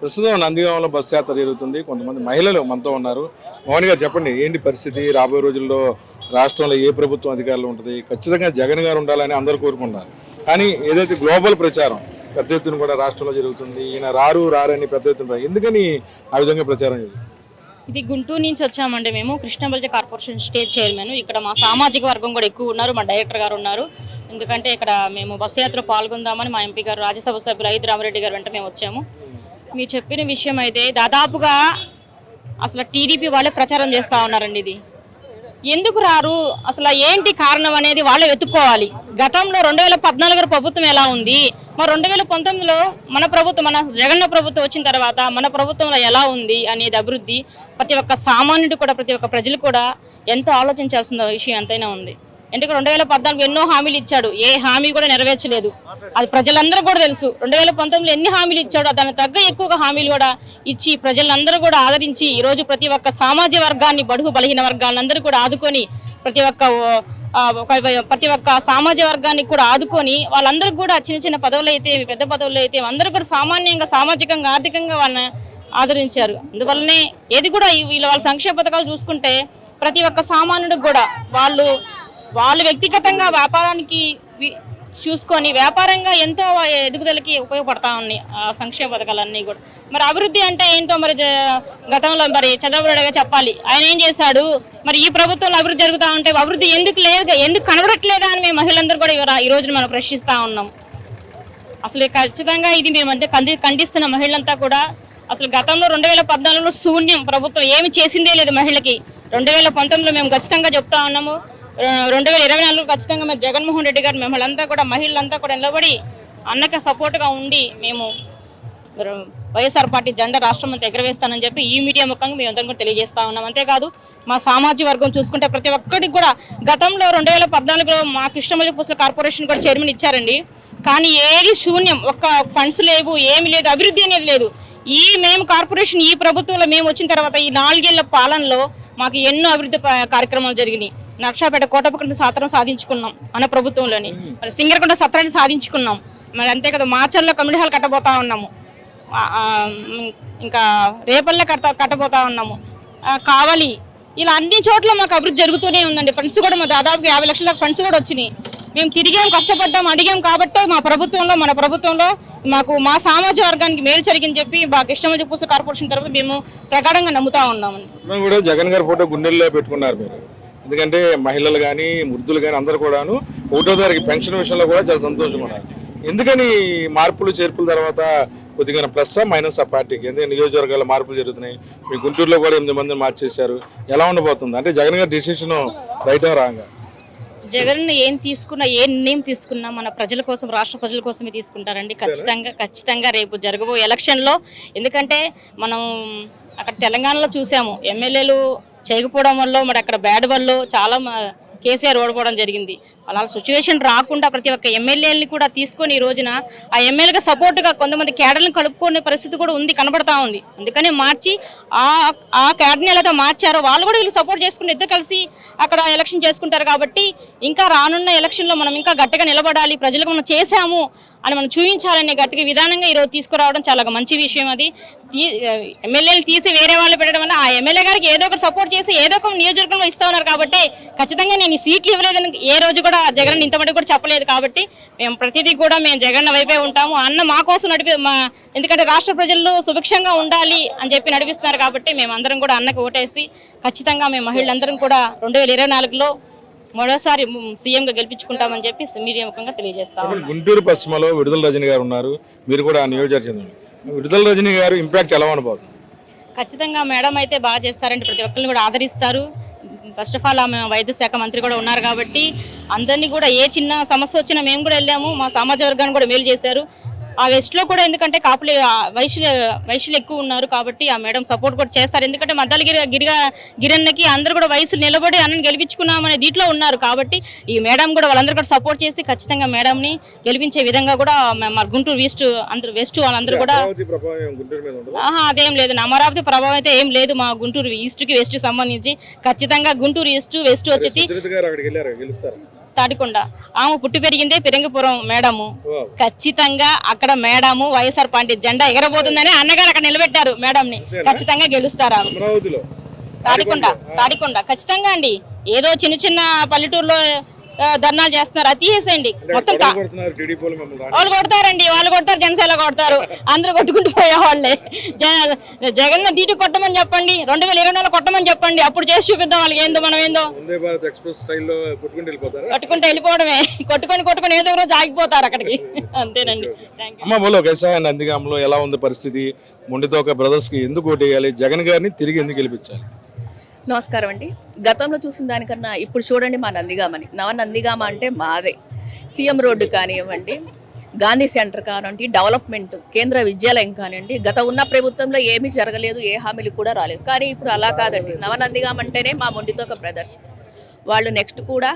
ప్రస్తుతం నందిగామలో బస్సు యాత్ర జరుగుతుంది. కొంతమంది మహిళలు మనతో ఉన్నారు. మోహన్ గారు చెప్పండి, ఏంటి పరిస్థితి? రాబోయే రోజుల్లో రాష్ట్రంలో ఏ ప్రభుత్వం అధికారులు ఉంటుంది? ఖచ్చితంగా జగన్ గారు ఉండాలని అందరూ కోరుకుంటారు. కానీ ఏదైతే గ్లోబల్ ప్రచారం పెద్ద ఎత్తున కూడా రాష్ట్రంలో జరుగుతుంది, ఈయన రారని పెద్ద ఎత్తున ఎందుకని ఆ విధంగా ప్రచారం జరుగుతుంది? ఇది గుంటూరు నుంచి వచ్చామండి. మేము కృష్ణబల్జ కార్పొరేషన్ స్టేట్ చైర్మన్. ఇక్కడ మా సామాజిక వర్గం కూడా ఎక్కువ ఉన్నారు, మా డైరెక్టర్ గారు ఉన్నారు. ఎందుకంటే ఇక్కడ మేము బస్సు యాత్ర పాల్గొందామని మా ఎంపీ గారు, రాజ్యసభ సభ్యులు ఐదు రామరెడ్డి గారు వెంట మేము వచ్చాము. మీరు చెప్పిన విషయం అయితే దాదాపుగా అసలు టీడీపీ వాళ్ళే ప్రచారం చేస్తూ ఉన్నారండి. ఇది ఎందుకు రారు, అసలు ఏంటి కారణం అనేది వాళ్ళే వెతుక్కోవాలి. గతంలో 2014 ప్రభుత్వం ఎలా ఉంది, మరి 2019లో మన ప్రభుత్వం, మన జగన్ ప్రభుత్వం వచ్చిన తర్వాత మన ప్రభుత్వంలో ఎలా ఉంది అనేది అభివృద్ధి ప్రతి ఒక్క సామాన్యుడు కూడా, ప్రతి ఒక్క ప్రజలు కూడా ఎంతో ఆలోచించాల్సిన విషయం ఎంతైనా ఉంది. ఎందుకంటే 2014 ఎన్నో హామీలు ఇచ్చాడు, ఏ హామీ కూడా నెరవేర్చలేదు. అది ప్రజలందరూ కూడా తెలుసు. 2019లో ఎన్ని హామీలు ఇచ్చాడో దానికి తగ్గ ఎక్కువగా హామీలు కూడా ఇచ్చి ప్రజలందరూ కూడా ఆదరించి ఈరోజు ప్రతి ఒక్క సామాజిక వర్గాన్ని, బడుగు బలహీన వర్గాలందరూ కూడా ఆదుకొని ప్రతి ఒక్క సామాజిక వర్గాన్ని కూడా ఆదుకొని వాళ్ళందరూ కూడా చిన్న చిన్న పదవులు అయితే, పెద్ద పదవులు అయితే అందరూ కూడా సామాన్యంగా, సామాజికంగా, ఆర్థికంగా వాళ్ళని ఆదరించారు. అందువల్లనే ఏది కూడా వాళ్ళ సంక్షేమ పథకాలు చూసుకుంటే ప్రతి ఒక్క సామాన్యుడికి కూడా వాళ్ళు వ్యక్తిగతంగా వ్యాపారానికి చూసుకొని వ్యాపారంగా ఎంతో ఎదుగుదలకి ఉపయోగపడతా ఉన్నాయి ఆ సంక్షేమ పథకాలన్నీ కూడా. మరి అభివృద్ధి అంటే ఏంటో మరి గతంలో మరి చంద్రబాబు చెప్పాలి, ఆయన ఏం చేశాడు, మరి ఈ ప్రభుత్వంలో అభివృద్ధి జరుగుతూ ఉంటే అభివృద్ధి ఎందుకు కనబడట్లేదా అని మేము మహిళలందరూ కూడా ఈ రోజున మనం ప్రశ్నిస్తూ ఉన్నాం. అసలు ఖచ్చితంగా ఇది మేమంటే ఖండిస్తున్న మహిళలంతా కూడా. అసలు గతంలో 2014లో శూన్యం, ప్రభుత్వం ఏమి చేసిందే లేదు మహిళకి. 2019లో మేము ఖచ్చితంగా చెప్తా ఉన్నాము. 2024 ఖచ్చితంగా మేము జగన్మోహన్ రెడ్డి గారు మహిళలంతా కూడా నిలబడి అన్నకి సపోర్ట్గా ఉండి మేము వైఎస్ఆర్ పార్టీ జెండా రాష్ట్రం అంతా ఎగరవేస్తానని చెప్పి ఈ మీడియా ముఖంగా మేము అందరం కూడా తెలియజేస్తా ఉన్నాం. అంతేకాదు మా సామాజిక వర్గం చూసుకుంటే ప్రతి ఒక్కరికి కూడా గతంలో 2014లో మా కృష్ణబల్జ పుస్తక కార్పొరేషన్ కూడా చైర్మన్ ఇచ్చారండి. కానీ ఏది శూన్యం, ఒక్క ఫండ్స్ లేవు, ఏమి లేదు, అభివృద్ధి అనేది లేదు. మేము కార్పొరేషన్ ఈ ప్రభుత్వంలో మేము వచ్చిన తర్వాత ఈ 4 ఏళ్ల పాలనలో మాకు ఎన్నో అభివృద్ధి కార్యక్రమాలు జరిగినాయి. నర్సాపేట కోటపక్కన సాత్రం సాధించుకున్నాం మన ప్రభుత్వంలోని, మరి సింగరకొండ సత్రాన్ని సాధించుకున్నాం. మరి అంతేకాదు మాచర్లో కమ్యూనిటీ హాల్ కట్టబోతా ఉన్నాము, ఇంకా రేపల్లె కట్టబోతా ఉన్నాము, కావాలి. ఇలా అన్ని చోట్ల మాకు అభివృద్ధి జరుగుతూనే ఉందండి. ఫండ్స్ కూడా మా దాదాపు 50 లక్షల ఫండ్స్ కూడా వచ్చినాయి. మేము తిరిగాం, కష్టపడ్డాం, అడిగాం కాబట్టి మన ప్రభుత్వంలో మాకు మా సామాజిక వర్గానికి మేలు జరిగిందని చెప్పి మా కృష్ణబల్జ పుస్తక కార్పొరేషన్ తరఫున మేము ప్రగాఢంగా నమ్ముతా ఉన్నామండి. కూడా జగన్ గారి ఫోటో గుండెల్లో పెట్టుకున్నారు మీరు. ఎందుకంటే మహిళలు కానీ, వృద్ధులు కానీ అందరూ కూడాను 1వ తారీఖు పెన్షన్ విషయంలో కూడా చాలా సంతోషంగా ఉన్నారు. ఎందుకని మార్పులు చేర్పుల తర్వాత కొద్దిగా ప్లస్ మైనస్ ఆ పార్టీకి? ఎందుకంటే నియోజకవర్గాల్లో మార్పులు జరుగుతున్నాయి. మీ గుంటూరులో కూడా 8 మందిని మార్చేశారు. ఎలా ఉండబోతుంది? అంటే జగన్ గారి డిసిషన్ రైటా రాంగా? జగన్ ఏం తీసుకున్నా, ఏ నిర్ణయం తీసుకున్నా మన ప్రజల కోసం, రాష్ట్ర ప్రజల కోసమే తీసుకుంటారండి. ఖచ్చితంగా రేపు జరగబోయే ఎలక్షన్లో. ఎందుకంటే మనం అక్కడ తెలంగాణలో చూసాము, ఎమ్మెల్యేలు చేయకపోవడం వల్ల, మరి అక్కడ బ్యాడ్ వల్ల చాలా కేసీఆర్ ఓడిపోవడం జరిగింది. అలా సిచ్యువేషన్ రాకుండా ప్రతి ఒక్క ఎమ్మెల్యేలని కూడా తీసుకొని ఈ రోజున ఆ ఎమ్మెల్యేగా సపోర్ట్గా కొంతమంది క్యాడర్లను కలుపుకునే పరిస్థితి కూడా కనబడతా ఉంది. అందుకని మార్చి ఆ క్యాడర్ని ఎలా మార్చారో వాళ్ళు కూడా వీళ్ళు సపోర్ట్ చేసుకుని ఇద్దరు కలిసి అక్కడ ఎలక్షన్ చేసుకుంటారు. కాబట్టి ఇంకా రానున్న ఎలక్షన్లో మనం ఇంకా గట్టిగా నిలబడాలి, ప్రజలకు మనం చేశాము అని మనం చూపించాలనే గట్టిగా విధానంగా ఈరోజు తీసుకురావడం చాలా మంచి విషయం. అది ఎమ్మెల్యేలు తీసి వేరే వాళ్ళు పెట్టడం వల్ల ఆ ఎమ్మెల్యే గారికి ఏదో ఒకటి సపోర్ట్ చేసి ఏదో ఒక నియోజకవర్గంలో ఇస్తా ఉన్నారు. కాబట్టి ఖచ్చితంగా నేను సీట్లు ఇవ్వలేదని ఏ రోజు కూడా జగన్ ఇంతమంది కూడా చెప్పలేదు. కాబట్టి మేము ప్రతిదీ కూడా మేము జగన్ వైపే ఉంటాము. అన్న మా కోసం ఎందుకంటే రాష్ట్ర ప్రజలు సుభిక్షంగా ఉండాలి అని చెప్పి నడిపిస్తున్నారు. కాబట్టి మేము అందరం కూడా అన్నకు ఓటేసి ఖచ్చితంగా మేము మహిళలందరం కూడా 2024లో మరోసారి సీఎంగా గెలిపించుకుంటామని చెప్పి మీడియా ముఖంగా తెలియజేస్తాము. గుంటూరు పశ్చిమలో విడుదల రజని గారు ఉన్నారు, మీరు కూడా నియోజకవర్గం. విడుదల రజని గారు ఇంపాక్ట్ ఎలా ఉండబోతుంది? ఖచ్చితంగా మేడం అయితే బాగా చేస్తారండి, ప్రతి ఒక్కరిని కూడా ఆదరిస్తారు. ఫస్ట్ ఆఫ్ ఆల్ ఆమె వైద్య శాఖ మంత్రి కూడా ఉన్నారు కాబట్టి అందరినీ కూడా ఏ చిన్న సమస్య వచ్చినా మేము కూడా వెళ్ళాము, మా సామాజిక వర్గాన్ని కూడా మేలు చేశారు. ఆ వెస్ట్లో కూడా ఎందుకంటే కాపులు వయసులు ఎక్కువ ఉన్నారు కాబట్టి ఆ మేడం సపోర్ట్ కూడా చేస్తారు. ఎందుకంటే మద్దాల గిరన్నకి అందరూ కూడా వయసులు నిలబడి అన్నని గెలిపించుకున్నామనే దీంట్లో ఉన్నారు. కాబట్టి ఈ మేడం కూడా వాళ్ళందరూ కూడా సపోర్ట్ చేసి ఖచ్చితంగా మేడంని గెలిపించే విధంగా కూడా మన గుంటూరు వెస్ట్ వాళ్ళందరూ కూడా అదేం లేదు, అమరావతి ప్రభావం అయితే ఏం లేదు మా గుంటూరు ఈస్ట్కి వెస్ట్కి సంబంధించి. ఖచ్చితంగా గుంటూరు ఈస్ట్ వెస్ట్ వచ్చి తాడికొండ. ఆమె పుట్టి పెరిగిందే పెరంగిపురం మేడము. ఖచ్చితంగా అక్కడ మేడము వైఎస్ఆర్ పార్టీ జెండా ఎగరబోతుందని అన్నగారు అక్కడ నిలబెట్టారు మేడంని. ఖచ్చితంగా గెలుస్తారు ఆమె. తాడికొండ ఖచ్చితంగా అండి. ఏదో చిన్న చిన్న పల్లెటూరులో ధర్నాలు చేస్తున్నారు, అది తీసేసేయండి మొత్తం. వాళ్ళు కొడతారండి, వాళ్ళు కొడతారు, జనసేన కొడతారు, అందరూ కొట్టుకుంటూ పోయేవాళ్ళే. జగన్ దీటి కొట్టమని చెప్పండి, 2024 కొట్టమని చెప్పండి, అప్పుడు చేసి చూపిద్దాం వాళ్ళకి ఏందో మనం ఏందో. కొట్టుకుంటూ వెళ్ళిపోవడమే, కొట్టుకొని ఏదో రోజు ఆగిపోతారు అక్కడికి, అంతేనండి. అమ్మ బోలో కైసా నందిగాంలో ఎలా ఉంది పరిస్థితి? మొండితోక బ్రదర్స్ కి ఎందుకు ఓటు వేయాలి? జగన్ గారిని తిరిగి ఎందుకు గెలిపించాలి? నమస్కారం అండి. గతంలో చూసిన దానికన్నా ఇప్పుడు చూడండి మా నందిగామని. నందిగామ అంటే మాదే. సీఎం రోడ్డు కానివ్వండి, గాంధీ సెంటర్ కానివ్వండి, డెవలప్మెంట్, కేంద్ర విద్యాలయం కానివ్వండి, గత ఉన్న ప్రభుత్వంలో ఏమీ జరగలేదు, ఏ హామీలు కూడా రాలేదు. కానీ ఇప్పుడు అలా కాదండి. నందిగామ అంటేనే మా మొండితోక బ్రదర్స్. వాళ్ళు నెక్స్ట్ కూడా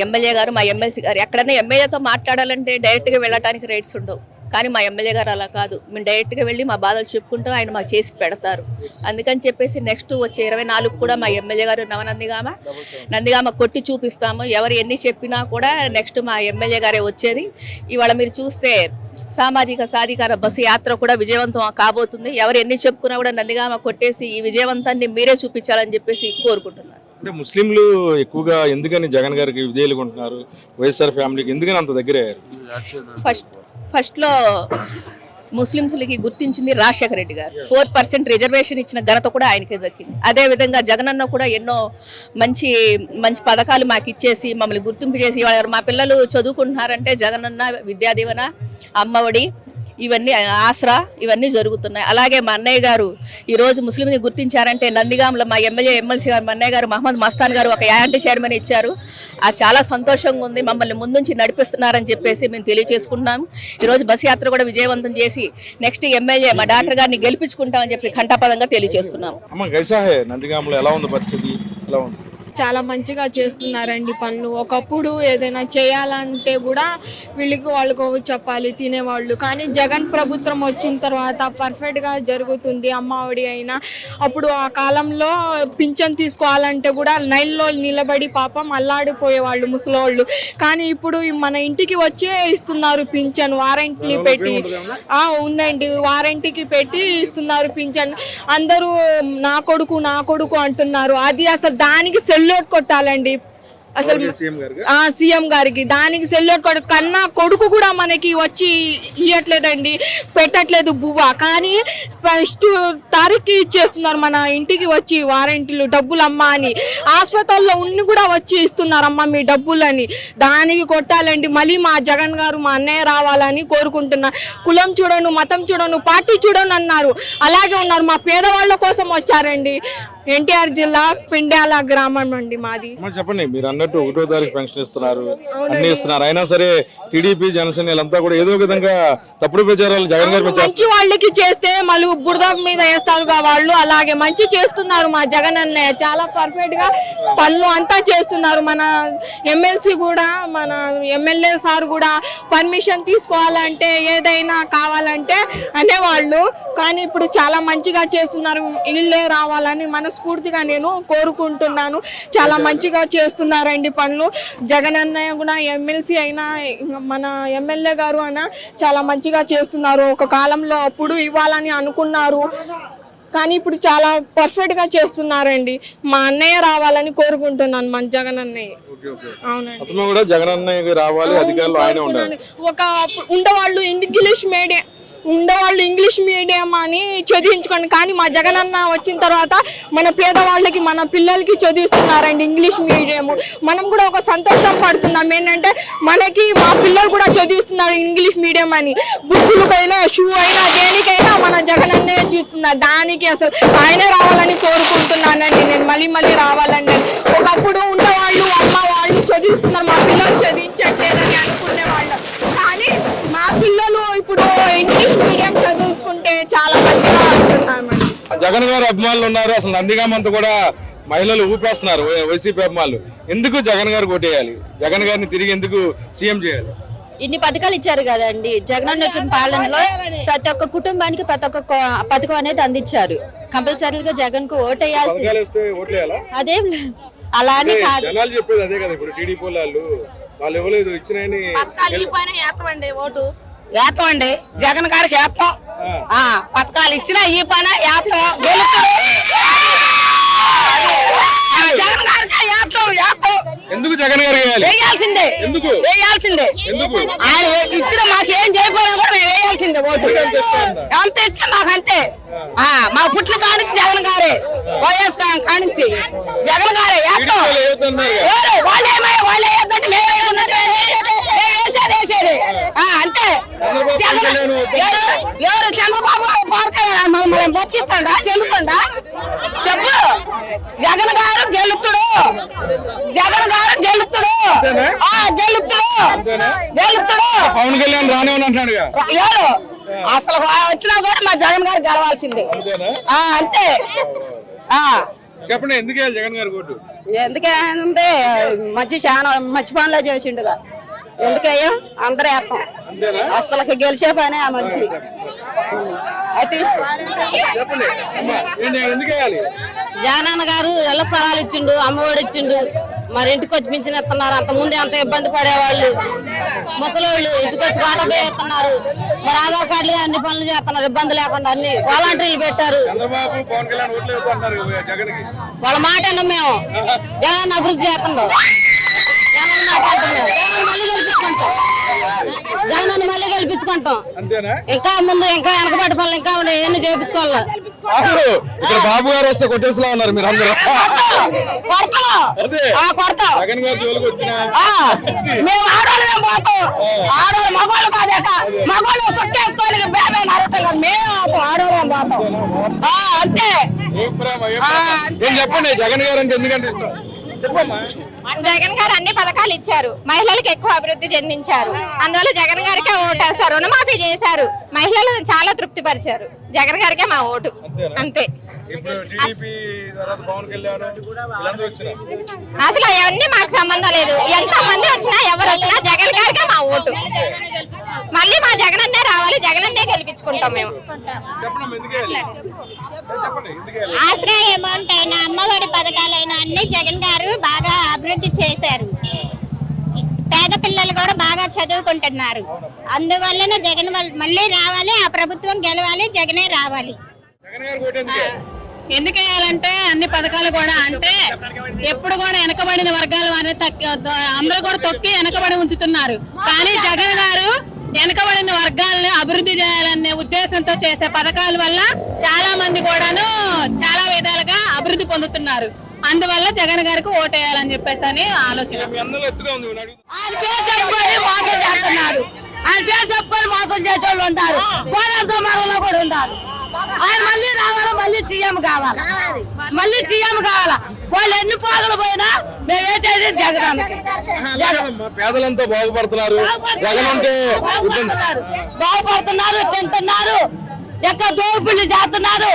ఎమ్మెల్యే గారు, మా ఎమ్మెల్సీ గారు, ఎక్కడైనా ఎమ్మెల్యేతో మాట్లాడాలంటే డైరెక్ట్గా వెళ్ళటానికి రైట్స్ ఉండవు. కానీ మా ఎమ్మెల్యే గారు అలా కాదు. మేము డైరెక్ట్గా వెళ్ళి మా బాధలు చెప్పుకుంటూ ఆయన మాకు చేసి పెడతారు. అందుకని చెప్పేసి నెక్స్ట్ వచ్చే 24 కూడా మా ఎమ్మెల్యే గారు నందిగామ కొట్టి చూపిస్తాము. ఎవరు ఎన్ని చెప్పినా కూడా నెక్స్ట్ మా ఎమ్మెల్యే గారే వచ్చేది. ఇవాళ మీరు చూస్తే సామాజిక సాధికార బస్సు యాత్ర కూడా విజయవంతం కాబోతుంది. ఎవరు ఎన్ని చెప్పుకున్నా కూడా నందిగామ కొట్టేసి ఈ విజయవంతాన్ని మీరే చూపించాలని చెప్పేసి కోరుకుంటున్నారు. అంటే ముస్లింలు ఎక్కువగా ఎందుకని జగన్ గారికి విధేయులుగా ఉంటున్నారు? వైఎస్ఆర్ ఫ్యామిలీకి ఎందుకని అంత దగ్గర అయ్యారు? ఫస్ట్లో ముస్లింస్లకి గుర్తించింది రాజశేఖర రెడ్డి గారు. 4% రిజర్వేషన్ ఇచ్చిన ఘనత కూడా ఆయనకే దక్కింది. అదేవిధంగా జగనన్న కూడా ఎన్నో మంచి మంచి పథకాలు మాకు ఇచ్చేసి మమ్మల్ని గుర్తింపు చేసి మా పిల్లలు చదువుకుంటున్నారంటే జగనన్న విద్యా దీవెన, అమ్మఒడి, ఇవన్నీ ఆసరా, ఇవన్నీ జరుగుతున్నాయి. అలాగే మా అన్నయ్య గారు ఈరోజు ముస్లింని గుర్తించారంటే నందిగాంలో మా ఎమ్మెల్సీ గారు, మా అన్నయ్య గారు మహమ్మద్ మస్తాన్ గారు ఒక యాంటీ చైర్మన్ ఇచ్చారు. అది చాలా సంతోషంగా ఉంది. మమ్మల్ని ముందుంచి నడిపిస్తున్నారని చెప్పేసి మేము తెలియజేసుకుంటున్నాము. ఈరోజు బస్ యాత్ర కూడా విజయవంతం చేసి నెక్స్ట్ ఎమ్మెల్యే మా డాక్టర్ గారిని గెలిపించుకుంటామని చెప్పి ఘంటాపదంగా తెలియజేస్తున్నాము. నందిగాంలో ఎలా ఉంది పరిస్థితి? ఎలా ఉంది? చాలా మంచిగా చేస్తున్నారండి పనులు. ఒకప్పుడు ఏదైనా చేయాలంటే కూడా వాళ్ళకు చెప్పాలి తినేవాళ్ళు. కానీ జగన్ ప్రభుత్వం వచ్చిన తర్వాత పర్ఫెక్ట్గా జరుగుతుంది. అమ్మఒడి అయినా అప్పుడు ఆ కాలంలో పింఛన్ తీసుకోవాలంటే కూడా లైన్లో నిలబడి పాపం అల్లాడిపోయేవాళ్ళు ముసలోళ్ళు. కానీ ఇప్పుడు మన ఇంటికి వచ్చే ఇస్తున్నారు పింఛన్, వారంటీ పెట్టి. ఉందండి, వారంటీకి పెట్టి ఇస్తున్నారు పింఛన్. అందరూ నా కొడుకు అంటున్నారు. అది అసలు దానికి సెల్యూట్ కొట్టాలండి అసలు సీఎం గారికి. దానికి సెల్యూట్ కన్నా కొడుకు కూడా మనకి వచ్చి ఇవ్వట్లేదండి, పెట్టట్లేదు బువ్వ. కానీ ఫస్ట్ తారీఖుకి ఇచ్చేస్తున్నారు మన ఇంటికి వచ్చి వారంటీలు, డబ్బులు అమ్మ అని. హాస్పిటల్లో ఉన్ని కూడా వచ్చి ఇస్తున్నారమ్మ మీ డబ్బులని. దానికి కొట్టాలండి. మళ్ళీ మా జగన్ గారు, మా అన్నయ్య రావాలని కోరుకుంటున్నా. కులం చూడను, మతం చూడను, పార్టీ చూడను అన్నారు. అలాగే ఉన్నారు. మా పేదవాళ్ళ కోసం వచ్చారండి. ఎన్టీఆర్ జిల్లా పిండ్యాల గ్రామం అండి మాది. చెప్పండి, మీరు అన్నట్టు 1వ తారీఖు పెన్షన్ ఇస్తున్నారు, అన్ని ఇస్తున్నారు. అయినా సరే టీడీపీ, జనసేన వీళ్ళంతా కూడా ఏదో విధంగా తప్పుడు ప్రచారాలు జగన్ గారి మంచి వాళ్ళకి చేస్తే మళ్ళీ బురద మీద వేస్తారు వాళ్ళు. అలాగే మంచి చేస్తున్నారు మా జగన్ అన్నయ్య. చాలా పర్ఫెక్ట్ గా పనులు అంతా చేస్తున్నారు. మన ఎమ్మెల్సీ కూడా, మన ఎమ్మెల్యే సార్ కూడా పర్మిషన్ తీసుకోవాలంటే ఏదైనా కావాలంటే అనేవాళ్ళు. కానీ ఇప్పుడు చాలా మంచిగా చేస్తున్నారు. ఇళ్ళే రావాలని మనస్ఫూర్తిగా నేను కోరుకుంటున్నాను. చాలా మంచిగా చేస్తున్నారండి పనులు. జగన్ అన్నయ్య కూడా, ఎమ్మెల్సీ అయినా, మన ఎమ్మెల్యే గారు అయినా చాలా మంచిగా చేస్తున్నారు. ఒక కాలంలో అప్పుడు ఇవ్వాలని అనుకున్నారు, కానీ ఇప్పుడు చాలా పర్ఫెక్ట్ గా చేస్తున్నారండి. మా అన్నయ్య రావాలని కోరుకుంటున్నాను, మన జగన్ అన్నయ్య. అవునండి, జగన్ అన్నయ్య రావాలి, అధికారులు ఆయన ఉండాలి. ఒక ఉండేవాళ్ళు ఇంగ్లీష్ మీడియం అని చదివించుకోండి. కానీ మా జగన్ అన్న వచ్చిన తర్వాత మన పేదవాళ్ళకి, మన పిల్లలకి చదివిస్తున్నారండి ఇంగ్లీష్ మీడియం. మనం కూడా ఒక సంతోషం పడుతున్నాం. ఏంటంటే మనకి మా పిల్లలు కూడా చదివిస్తున్నారు ఇంగ్లీష్ మీడియం అని. బుక్కులకైనా, షూ అయినా, దేనికైనా మన జగన్ అన్నే చూస్తున్నారు. దానికి అసలు ఆయనే రావాలని కోరుకుంటున్నానండి నేను. మళ్ళీ రావాలండి. ఒకప్పుడు ఉన్నవాళ్ళు, అమ్మ వాళ్ళు చదివిస్తున్నారు, మా పిల్లలు చదివించట్లేదని అనుకునేవాళ్ళు. కానీ మా పిల్లలు ఇప్పుడు ఇంగ్లీష్ మీడియం చదువుకుంటే చాలా మంచిగా ఉంటున్నామండి. జగన్ గారు అభిమానులు ఉన్నారు. అసలు నందిగామంతా కూడా మహిళలు ఊపేస్తున్నారు వైసీపీ అభిమానులు. ఎందుకు జగన్ గారు కొట్టేయాలి? జగన్ గారిని తిరిగి ఎందుకు సీఎం చేయాలి? ఇన్ని పథకాలు ఇచ్చారు కదండి. జగన్ వచ్చిన పాలనలో ప్రతి ఒక్క కుటుంబానికి ప్రతి ఒక్క పథకం అనేది అందించారు. కంపల్సరీగా జగన్ కు ఓటేయాల్సి. అలా అని అంటే కాదు. జనాలు చెప్పేది అదే కదా, ఇప్పుడు టీడీపీ వాళ్ళు ఇవ్వలేదు, ఇచ్చినాయని ఏస్తామండి ఓటు వేస్తామండి, జగన్ గారికి వేస్తాం. పథకాలు ఇచ్చినా ఈ పైన వేస్తాం, గెలుస్తాడు. జగన్ గారికి వేస్తాం. ఎందుకు జగన్ గారు వేయాల్సిందే, ఎందుకు వేయాల్సిందే. ఎందుకు ఆయన ఇచ్చిన మాకేం చేయకపోయినా కూడా మేము వేయాల్సిందే ఓటు. అంత ఇష్టం మాకు అంతే. మా పుట్టిన కానించి జగన్ గారే, వైఎస్ కానించి జగన్ గారే వేస్తాం. వాళ్ళే వేద్దంటే మేమే ఉన్నట్టు వేసేది అంతే. ఎవరు చంద్రబాబు మనం బతికిస్తాడా, చెందుతుండా చెప్పు. జగన్ గారు గెలుతుడు, జగన్ గారు గెలుతుడు, గెలుతుడు. పవన్ కళ్యాణ్ రానివని అంటున్నాడు ఎవరు అసలు వచ్చినా కూడా మా జగన్ గారు గెలవాల్సిందే అంతే. చెప్పండి, ఎందుకు జగన్ గారు ఓటు? ఎందుకంటే చాలా మంచి పనులు చేసిండుగా, ఎందుకయ్యా అందరూ వేస్తాం. అసలు గెలిచే పనే ఆ మనిషి. చెప్పండి ఎందుకు వేయాలి? జగనన్న గారు ఇళ్ల స్థలాలు ఇచ్చిండు, అమ్మఒడి ఇచ్చిండు, మరి ఇంటికి వచ్చి పింఛన్ ఇస్తున్నారు. అంత ముందే అంత ఇబ్బంది పడేవాళ్ళు ముసలోళ్ళు ఇంటికి వచ్చి వాటపై ఇస్తున్నారు. మరి ఆధార్ కార్డులు అన్ని పనులు చేస్తున్నారు ఇబ్బంది లేకుండా, అన్ని వాలంటీర్లు పెట్టారు. చంద్రబాబు పవన్ కళ్యాణ్ ఓట్లు వేస్తున్నారు జగన్ కి. వాళ్ళ మాట విన్నాం మేము. జగన్ అభివృద్ధి చేస్తుండో జగన్ మళ్ళీ గెలిపించుకుంటాం. ఇంకా ముందు ఇంకా వెనకబడి పనులు ఇంకా ఉన్నాయి, ఎన్ని చేయించుకోవాలి. ఇక్కడ బాబు గారు వస్తే కొట్టేసిలా ఉన్నారు మీరు అందరూ. జగన్ గారి జోలికి వచ్చిన మేము ఆడవాళ్ళమే పోతాం, ఆడవాళ్ళు మగవాళ్ళు కాదేక మగవాళ్ళు సుట్టేసుకోవాలి, బేబే నరటం కాదు, మేము ఆడవాళ్ళం పోతాం అంతే. ఏం చెప్పండి, జగన్ గారు అంటే ఎందుకంటే ఇష్టం చెప్పమ్మా. జగన్ గారు అన్ని పథకాలు ఇచ్చారు, మహిళలకు ఎక్కువ అభివృద్ధి చెందించారు, అందువల్ల జగన్ గారికే ఓటేస్తారు. రుణమాఫీ చేశారు, మహిళలను చాలా తృప్తి పరిచారు. జగన్ గారికే మా ఓటు అంతే. అసలు అవన్నీ మాకు సంబంధం లేదు, ఎంత మంది వచ్చినా ఎవరు వచ్చినా జగన్ గారికే మా ఓటు. మళ్ళీ మా జగన్ అన్నే రావాలి, జగన్ అన్నే గెలిపించుకుంటాం మేము. ఆశ్రయ అమౌంట్ అయినా అమ్మఒడి పథకాలైనా అన్ని జగన్ గారు బాగా అభివృద్ధి చేశారు. పేద పిల్లలు కూడా బాగా చదువుకుంటున్నారు. అందువలన జగన్ మళ్ళీ రావాలి, ఆ ప్రభుత్వం గెలవాలి, జగనే రావాలి. ఎందుకు వేయాలంటే అన్ని పథకాలు కూడా అంటే ఎప్పుడు కూడా వెనకబడిన వర్గాల వారిని అందరూ కూడా తొక్కి వెనకబడి ఉంచుతున్నారు. కానీ జగన్ గారు వెనకబడిన వర్గాలను అభివృద్ధి చేయాలనే ఉద్దేశంతో చేసే పథకాల వల్ల చాలా మంది కూడాను చాలా విధాలుగా అభివృద్ధి పొందుతున్నారు. అందువల్ల జగన్ గారికి ఓటేయాలని చెప్పేసి అని ఆలోచన. ఆయన పేరు చెప్పుకొని మోసం చేస్తున్నారు, ఆయన పేరు చెప్పుకొని మోసం చేసే వాళ్ళు ఉంటారు, పోరాట సమారంలో కూడా ఉంటారు. ఆయన మళ్ళీ రావాలా, మళ్ళీ సీఎం కావాలా, మళ్ళీ సీఎం కావాలా. వాళ్ళు ఎన్ని పోగలు పోయినా మేము వేసేది జగన్. పేదలంతా బాగుపడుతున్నారు, జగన్ అంటే బాగుపడుతున్నారు, తింటున్నారు, ఎక్కడ దోపిళ్ళు చేస్తున్నారు,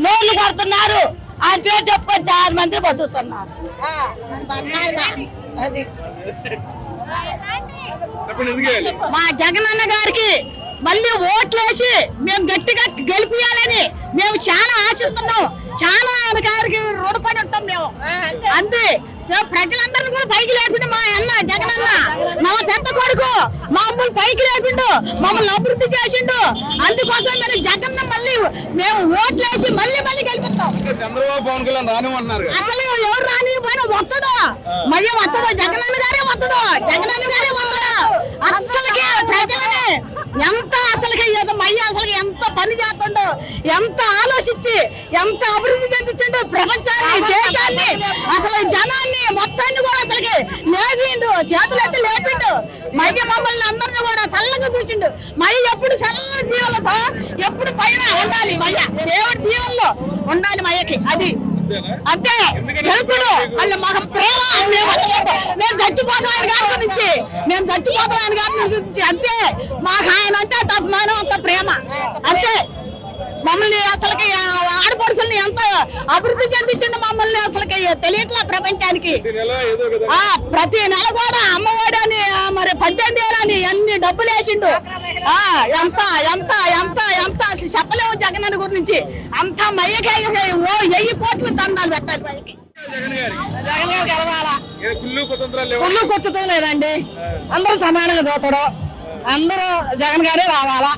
నోళ్లు కడుతున్నారు. ఆయన పేరు చెప్పుకొని చాలా మంది బతుకుతున్నారు. అది మా జగనన్న గారికి మళ్ళీ ఓట్లేసి మేము గట్టిగా గెలిపియాలని మేము చాలా ఆశిస్తున్నాం. చాలా ఆయన గారికి రుణపడి ఉంటాం మేము అంతే. ప్రజలందరినీ కూడా పైకి లేకుండా మా అన్న జగనన్న మా పెద్ద కొడుకు మమ్మల్ని పైకి లేపిండు, మమ్మల్ని అభివృద్ధి చేసిండు. అందుకోసం మేము జగన్న మళ్ళీ మేము ఓట్లేసి మళ్ళీ గెలిపిస్తాం. చంద్రబాబు పవన్ కళ్యాణ్ రానివ్వన్నారు, అసలు ఎవరు రానిపోయినా వస్తాడు, మళ్ళీ వస్తాడు, జగనన్న గారే వస్తాడు, జగనన్న గారే వస్తాడు. అసలుకి ప్రజలని ఎంత అసలుకి అసలు ఎంత పని చేస్తుండో, ఎంత ఆలోచించి ఎంత అభివృద్ధి చెందించిండు ప్రపంచాన్ని, దేశాన్ని, అసలు జనాన్ని మొత్తాన్ని కూడా అసలుకి లేపిండు, చేతులెత్తి లేపిండు. మయ్య మమ్మల్ని అందరినీ కూడా చల్లగా చూసిండు. మయ్య ఎప్పుడు చల్లని జీవులతో ఎప్పుడు పైన ఉండాలి, మయ్య దేవుడి దీవుల్లో ఉండాలి మయ్యకి. అది అంతే గెలుపుడు. వాళ్ళు మాకు ప్రేమ, మేము చచ్చిపోతాం ఆయన గారి గురించి, మేము చచ్చిపోతాం ఆయన గారి గురించి అంతే. మాకు ఆయన అంటే తప్పమానం అంత ప్రేమ అంతే. మమ్మల్ని అసలుకి ఆడపడుచుల్ని ఎంత అభివృద్ధి చెందించండి మమ్మల్ని అసలుకి తెలియట్లా ప్రపంచానికి. ప్రతి నెల కూడా అమ్మఒడి అని మరి 18,000 అని అన్ని డబ్బులు వేసిండు. ఎంత ఎంత ఎంత ఎంత అసలు చెప్పలేము జగన్ గురించి. అంత మయ్యకి 1000 కోట్లు దండాలు పెట్టాలి పైకి. జగన్ గారు కుళ్ళు కుతంత్రాలు లేవా? కుళ్ళు కూర్చుతం లేదండి, అందరూ సమానంగా చూస్తాడు. అందరూ జగన్ గారే రావాలా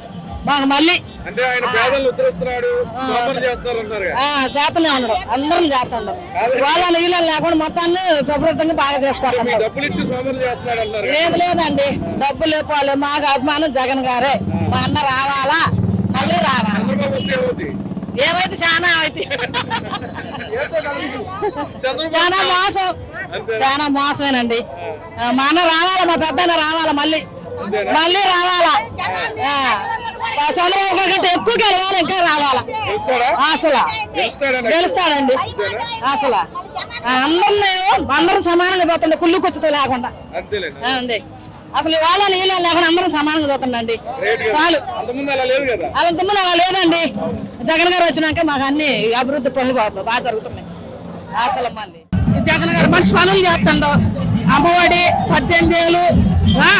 మాకు మళ్ళీ. అంటే ఆయన పేదలను ఉత్తరిస్తున్నాడు, సోమరు చేస్తారు అంటారు కదా. చేతనే ఉండడు, అందరం చేస్తుండరు. వాళ్ళ నీళ్ళు లేకుండా మొత్తాన్ని శుభ్రతంగా బాగా మీ చేసుకుంటాం. డబ్బులు ఇచ్చి సోమరు చేస్తున్నాడు అంటారు కదా. లేదు లేదండి, డబ్బులు లేకపోవాలి. మాకు అభిమానం జగన్ గారే. మా అన్న రావాలా, మళ్ళీ రావాలా. చంద్రబాబు వస్తే ఏమవుతుంది? ఏమైతే చాలా అయితే చంద్రబాబు చాలా మోసం, చాలా మోసమేనండి. మా అన్న రావాలా, మా పెద్ద రావాలా, మళ్ళీ మళ్ళీ రావాలా. చంద్రబాబు కంటే ఎక్కువ గెలవాలి, ఇంకా రావాలా. గెలుస్తాడా? అసలు గెలుస్తాడండి. అసలు అందరూ సమానంగా చూస్తుండే, కుళ్ళు కూర్చుతో లేకుండా. అంతేలేండి. అండి, అసలు వాళ్ళ నీళ్ళు లేకుండా అందరూ సమానంగా చూస్తుండండి. చాలు, అంతకుముందు అలా లేదు కదా. అలాంతమంది అలా లేదండి. జగన్ గారు వచ్చినాక మాకు అన్ని అభివృద్ధి పనులు బాగా జరుగుతున్నాయి. అసలు మళ్ళీ జగన్ గారు మంచి పనులు చేస్తుండో, అమ్మఒడి 18 ఏళ్ళు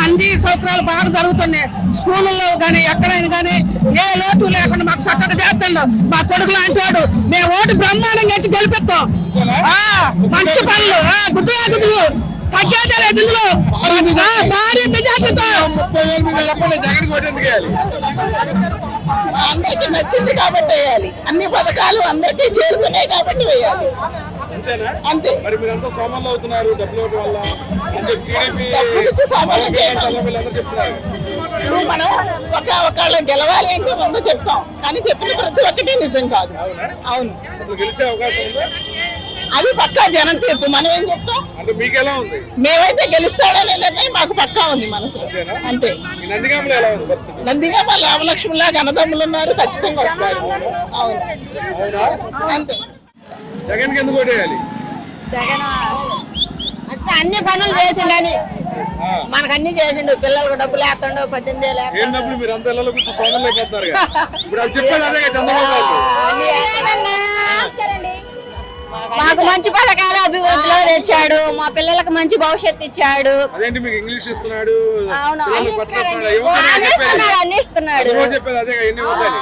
అన్ని సౌకర్యాలు బాగా జరుగుతున్నాయి. స్కూళ్ళలో కానీ ఎక్కడైనా కానీ ఏ లోటు లేకుండా మాకు చక్కగా చేస్తుండో. మా కొడుకు లాంటి వాడు, మేము ఓటు బ్రహ్మాండంగా ఇచ్చి గెలిపిస్తాం. మంచి పనులు గుర్తులు తగ్గేదే లేదు ఇందులో. భారీ మెజార్టీతో జగన్ కోటి ఎందుకు వేయాలి? అందరికి నచ్చింది కాబట్టి వేయాలి. అన్ని పథకాలు అందరికీ చేరుతున్నాయి కాబట్టి వేయాలి. అంతేనా? అంతే. మరి మీరంతా సోమర్లు అవుతున్నారు డబ్బులు ఇవ్వడం వల్ల. అంటే టీడీపీ డబ్బులు ఇచ్చి సోమర్లు వీళ్ళందరూ చెప్తున్నారు. ఇప్పుడు మనం ఒకళ్ళని గెలవాలి అంటే ముందు చెప్తాం, కానీ చెప్పిన ప్రతి ఒక్కటి నిజం కాదు. అవును, అసలు గెలిచే అవకాశం ఉందా? అది పక్కా జనం తీర్పు. మనం ఏం చెప్తాం? అంటే మీకు ఎలా ఉంది? మేమైతే గెలుస్తాడనే నిర్ణయం మాకు పక్కా ఉంది మనసులో. అంతే. ఈ నందిగామలో ఎలా ఉంది పరిస్థితి? నందిగామ రామలక్ష్మణులాగా అన్నదమ్ములు ఉన్నారు, ఖచ్చితంగా వస్తారు. అవును, అంతే. జగన్ కి ఎందుకు ఓటేయాలి? జగన్ అన్ని పనులు చేసిండని మనకు అన్ని చేసిండు. పిల్లలకు డబ్బులు వేస్తుండు, 18 ఏళ్ళు ఏం డబ్బులు? మీరు అంత ఇళ్ళలో కూర్చొని సోమర్లు అయిపోతున్నారు కదా. ఇప్పుడు అది చెప్పేది అదే కదా చంద్రబాబు గారు. మాకు మంచి పథకాలు అభివృద్ధిలో తెచ్చాడు, మా పిల్లలకు మంచి భవిష్యత్తు ఇచ్చాడు. అదేంటి మీకు ఇంగ్లీష్ ఇస్తున్నాడు, అవును. పిల్లలకు బట్టలు ఇస్తున్నాడు, ఏమవుతుంది చెప్పేది? అన్ని ఇస్తున్నాడు. అందరూ చెప్పేది అదే కదా, ఎన్ని అవుతాయి?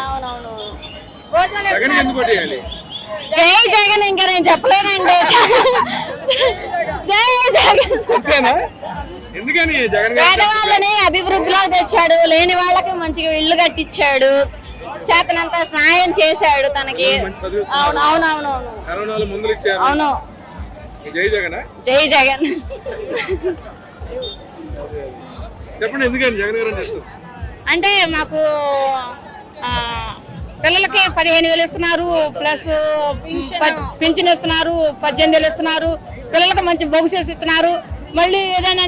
జగన్ కి ఎందుకు ఓటేయాలి? జై జగన్, ఇంకా నేను చెప్పలేనండి. జై జగన్. అంతేనా? ఎందుకని జగన్ గారు పేదవాళ్ళని అభివృద్ధిలో తెచ్చాడు, లేని వాళ్ళకి మంచిగా ఇల్లు కట్టించాడు, చేతనంతా సాయం చేశాడు తనకి. మంచి చదివిస్తున్నారు. అవును అవునవునవును కరోనాలో మందులు ఇచ్చారు. అవును. జై జగన్. జై జగన్. చెప్పండి ఎందుకని జగన్ గారు అంటే ఇష్టం? అంటే మాకు పిల్లలకి 15,000 ఇస్తున్నారు, ప్లస్ పింఛన్ ఇస్తున్నారు, 18,000 ఇస్తున్నారు. పిల్లలకి మంచి బహుశేష్ ఇస్తున్నారు. మళ్ళీ ఏదైనా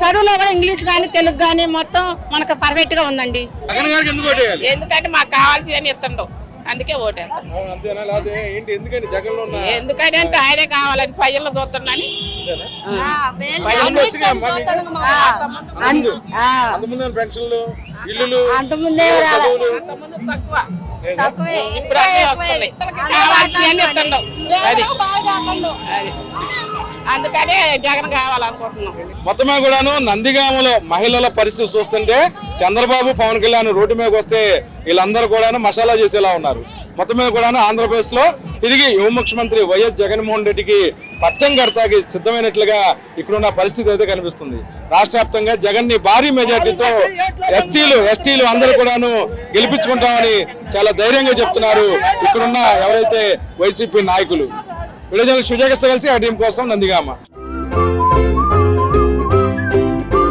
చదువులో కూడా ఇంగ్లీష్ కానీ తెలుగు కానీ మొత్తం మనకు పర్ఫెక్ట్ గా ఉందండి. జగన్ గారికి ఎందుకు ఓటేయాలి? ఎందుకంటే మాకు కావాల్సిన ఇస్తుండవు, అందుకే ఓటేస్తాం. అంతేనా? లేకపోతే ఏంటి ఎందుకని జగన్ లో ఉన్న ఎందుకంటే అంటే ఆయనే కావాలని ప్రజల్లో చూస్తున్నాని. అంతకుముందు పెన్షన్లు, ఇల్లులు, అంతకుముందే చదువులు ఇప్పుడు అన్నీ వస్తున్నాయి, కావాల్సినవన్నీ ఇస్తుండవు. అది అందుకనే జగన్ కావాలనుకుంటున్నాం. మొత్తమే కూడాను నందిగామలో మహిళల పరిస్థితి చూస్తుంటే చంద్రబాబు, పవన్ కళ్యాణ్ రోడ్డు మీదకి వస్తే వీళ్ళందరూ కూడాను మసాలా చేసేలా ఉన్నారు. మొత్తం మీద కూడాను ఆంధ్రప్రదేశ్ లో తిరిగి యువ ముఖ్యమంత్రి వైఎస్ జగన్మోహన్ రెడ్డికి పట్టం కడతాకి సిద్ధమైనట్లుగా ఇక్కడున్న పరిస్థితి అయితే కనిపిస్తుంది. రాష్ట్ర వ్యాప్తంగా జగన్ ని భారీ మెజార్టీతో ఎస్టీలు అందరూ కూడాను గెలిపించుకుంటామని చాలా ధైర్యంగా చెప్తున్నారు ఇక్కడున్న ఎవరైతే వైసీపీ నాయకులు. విడుదల సుజాకృష్ణ కలిసి ఆ టీం కోసం నందిగామ.